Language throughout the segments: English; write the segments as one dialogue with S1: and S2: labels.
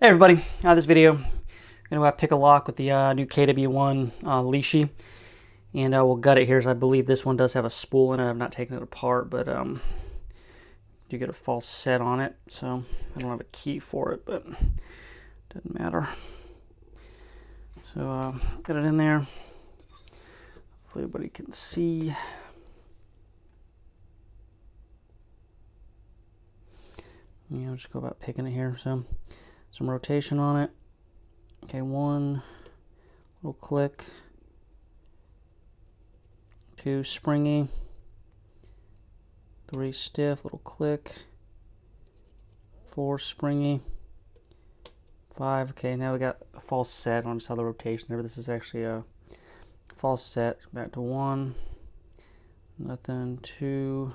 S1: Hey everybody, this video, I'm going to pick a lock with the new KW1 Lishi, and we'll gut it here, as I believe this one does have a spool in it. I've not taken it apart, but do get a false set on it, so I don't have a key for it, but it doesn't matter. So got it in there. Hopefully everybody can see. I'll just go about picking it here. So some rotation on it. Okay, one little click, two springy, three stiff, little click, four springy, five. Okay, now we got a false set on just how the rotation there. This is actually a false set. Back to one, nothing, two,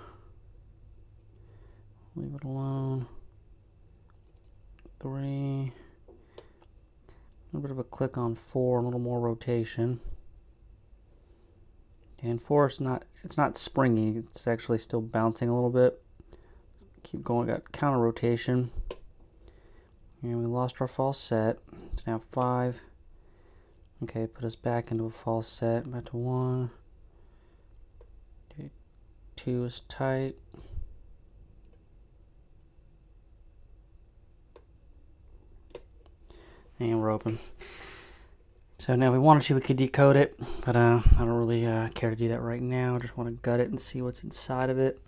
S1: leave it alone, three, a little bit of a click on four, a little more rotation. And four is it's not springy, it's actually still bouncing a little bit. Keep going, got counter rotation. And we lost our false set. It's now five. Okay, put us back into a false set. Back to one. Okay, two is tight. And we're open. So now if we wanted to, we could decode it, but I don't really care to do that right now. I just want to gut it and see what's inside of it.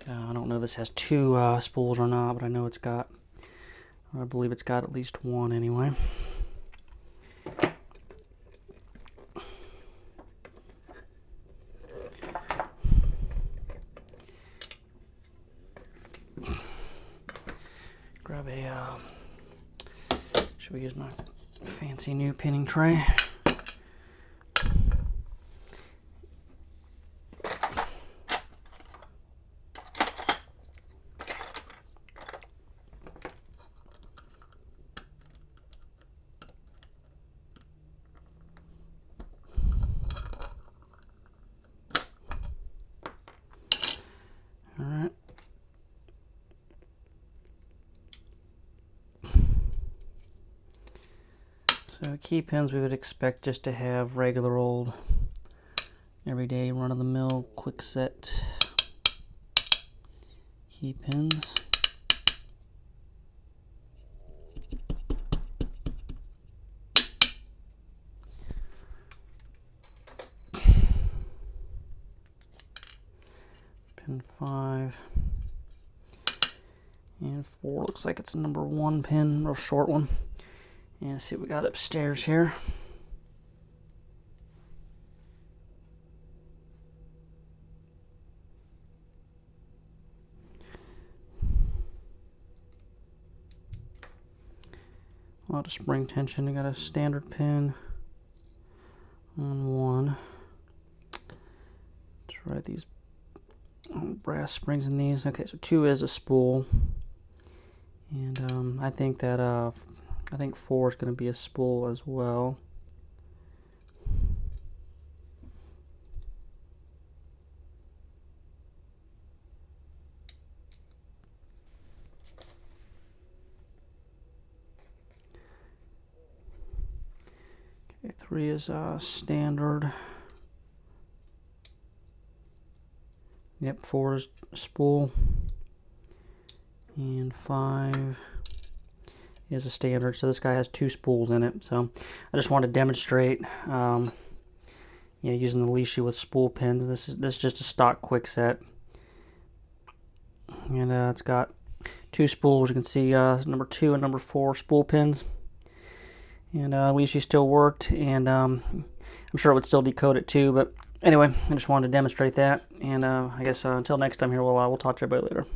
S1: I don't know if this has two spools or not, but I know it's got, I believe it's got at least one anyway. Grab a, should we use my fancy new pinning tray? All right. So key pins we would expect just to have regular old, everyday run-of-the-mill Kwikset key pins. Pin 5 and 4 looks like it's a number 1 pin, real short one. And see what we got upstairs here. A lot of spring tension. We got a standard pin on one. Let's write these brass springs in these. Okay, so 2 is a spool, and I think that I think 4 is going to be a spool as well. Okay, 3 is standard. Yep, 4 is a spool. And 5 is a standard. So this guy has 2 spools in it. So I just want to demonstrate using the Lishi with spool pins. This is just a stock Kwikset. And it's got 2 spools. You can see number 2 and number 4 spool pins. And Lishi still worked, and I'm sure it would still decode it too, but anyway, I just wanted to demonstrate that. And I guess until next time here, we'll talk to everybody later.